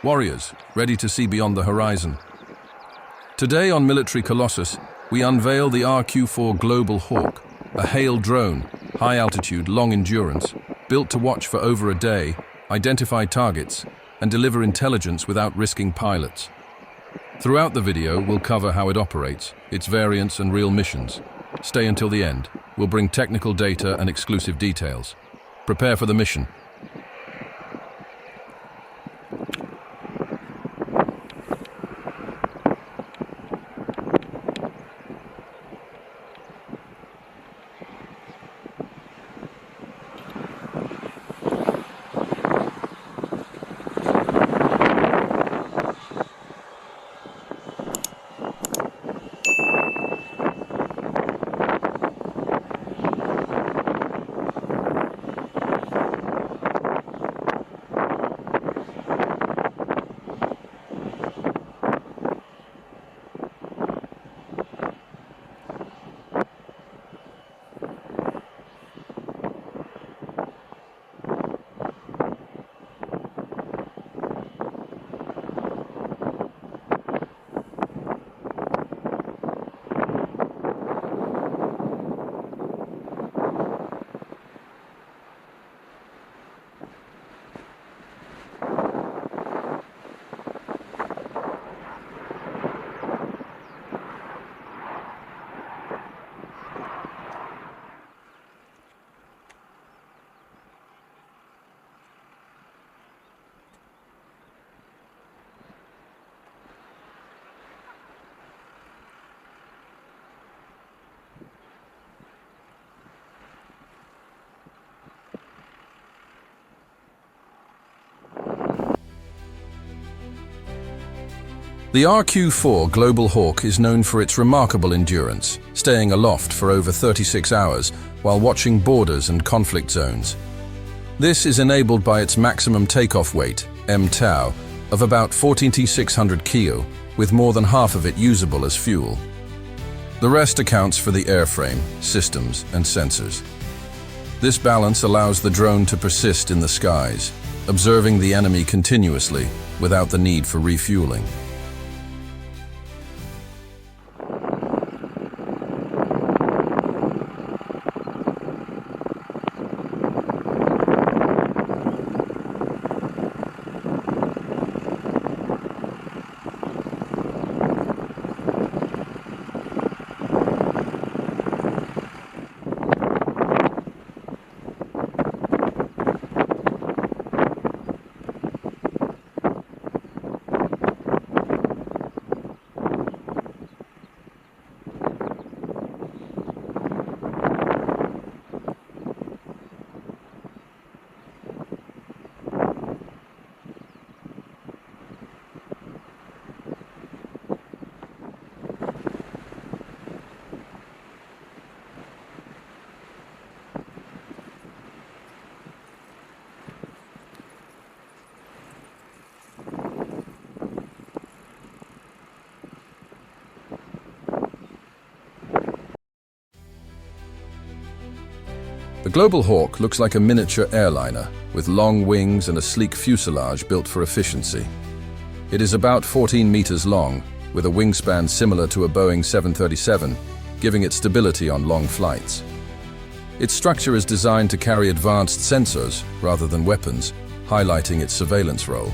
warriors ready to see beyond the horizon. Today on Military Colossus, we unveil the RQ-4 Global Hawk, a hail drone, high altitude, long endurance, built to watch for over a day, identify targets, and deliver intelligence without risking pilots. Throughout the video, we'll cover how it operates, its variants and real missions. Stay until the end. We'll bring technical data and exclusive details. Prepare for the mission. The RQ-4 Global Hawk is known for its remarkable endurance, staying aloft for over 36 hours while watching borders and conflict zones. This is enabled by its maximum takeoff weight, MTOW, of about 14,600 kg, with more than half of it usable as fuel. The rest accounts for the airframe, systems, and sensors. This balance allows the drone to persist in the skies, observing the enemy continuously without the need for refueling. The Global Hawk looks like a miniature airliner, with long wings and a sleek fuselage built for efficiency. It is about 14 meters long, with a wingspan similar to a Boeing 737, giving it stability on long flights. Its structure is designed to carry advanced sensors rather than weapons, highlighting its surveillance role.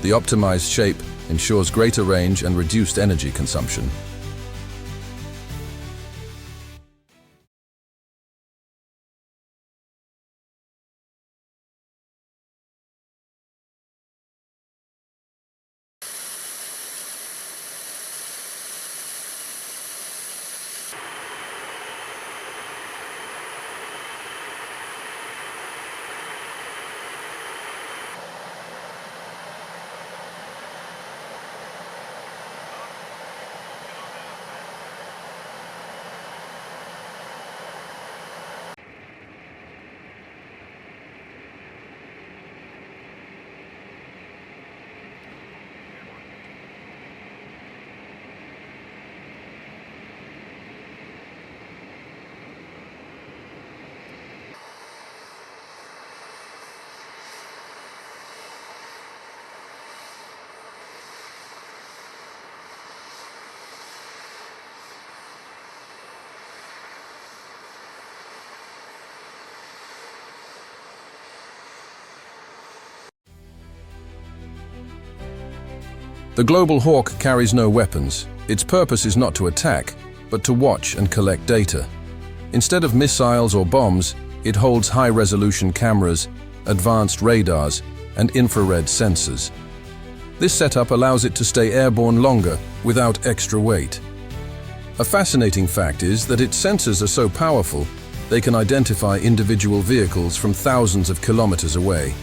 The optimized shape ensures greater range and reduced energy consumption. The Global Hawk carries no weapons. Its purpose is not to attack, but to watch and collect data. Instead of missiles or bombs, it holds high-resolution cameras, advanced radars, and infrared sensors. This setup allows it to stay airborne longer without extra weight. A fascinating fact is that its sensors are so powerful, they can identify individual vehicles from thousands of kilometers away.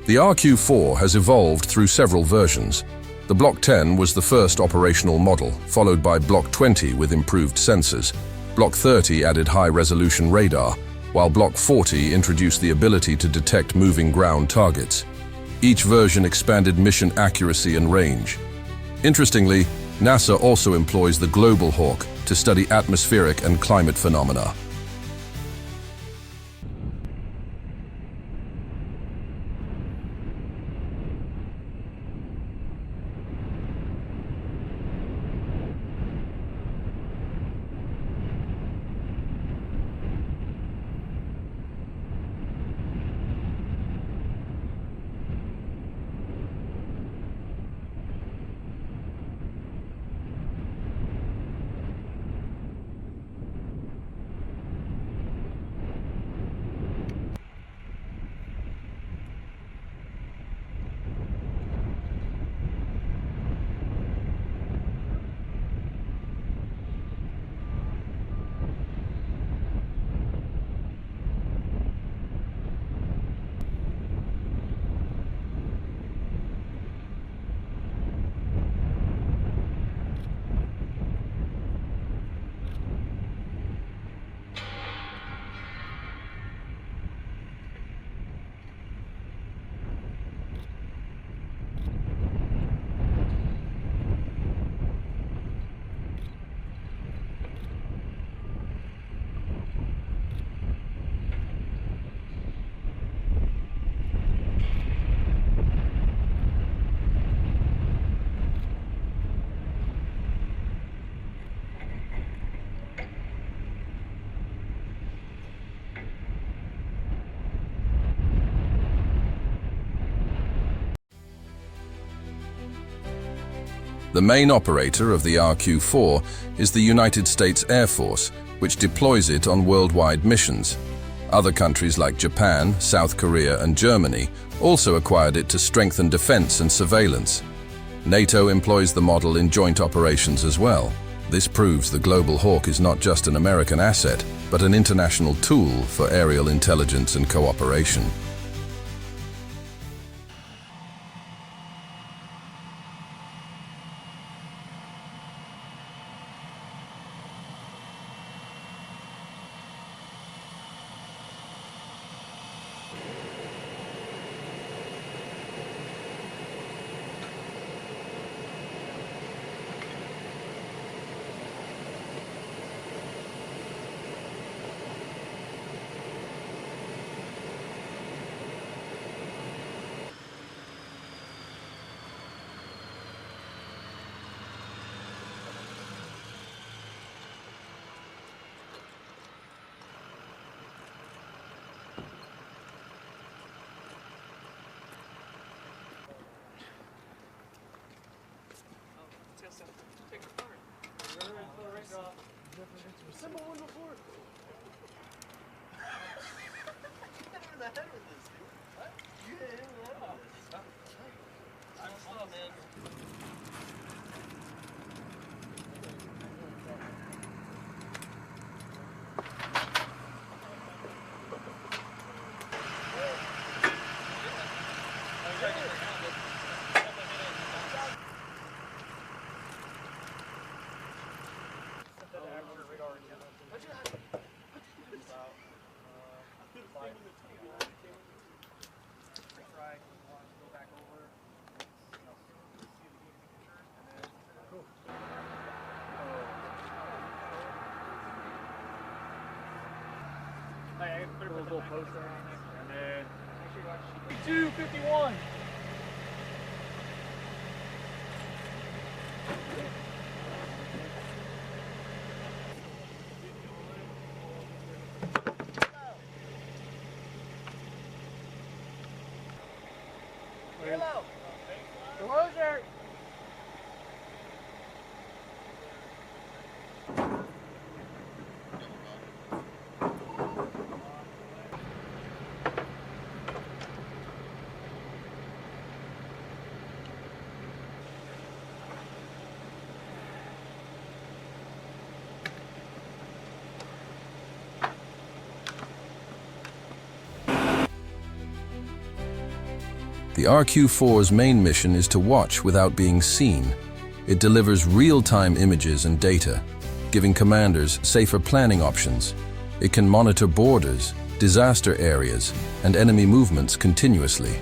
The RQ-4 has evolved through several versions. The Block 10 was the first operational model, followed by Block 20 with improved sensors. Block 30 added high-resolution radar, while Block 40 introduced the ability to detect moving ground targets. Each version expanded mission accuracy and range. Interestingly, NASA also employs the Global Hawk to study atmospheric and climate phenomena. The main operator of the RQ-4 is the United States Air Force, which deploys it on worldwide missions. Other countries like Japan, South Korea, and Germany also acquired it to strengthen defense and surveillance. NATO employs the model in joint operations as well. This proves the Global Hawk is not just an American asset, but an international tool for aerial intelligence and cooperation. I put a little poster on there, and then 251. Hello. Closure. The RQ-4's main mission is to watch without being seen. It delivers real-time images and data, giving commanders safer planning options. It can monitor borders, disaster areas, and enemy movements continuously.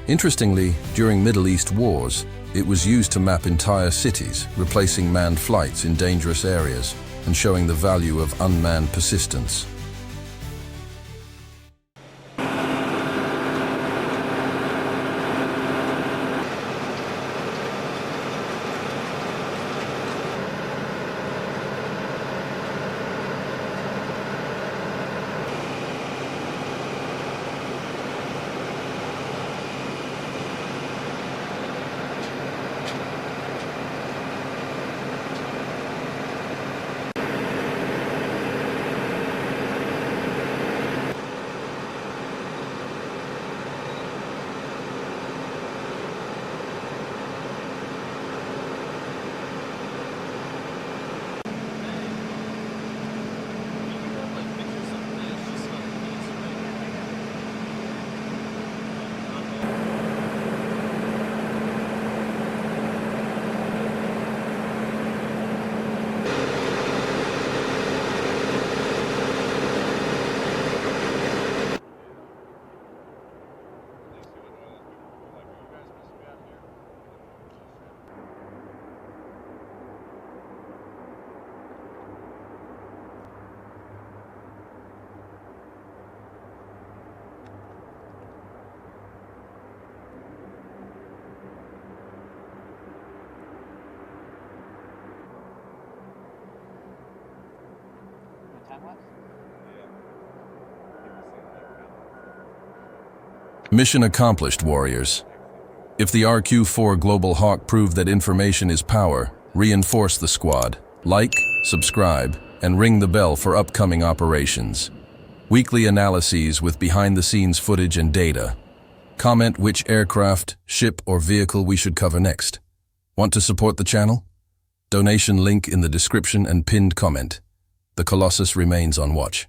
Interestingly, during Middle East wars, it was used to map entire cities, replacing manned flights in dangerous areas and showing the value of unmanned persistence. Mission accomplished, warriors. If the RQ-4 Global Hawk proved that information is power, reinforce the squad. Like, subscribe, and ring the bell for upcoming operations. Weekly analyses with behind-the-scenes footage and data. Comment which aircraft, ship, or vehicle we should cover next. Want to support the channel? Donation link in the description and pinned comment. The Colossus remains on watch.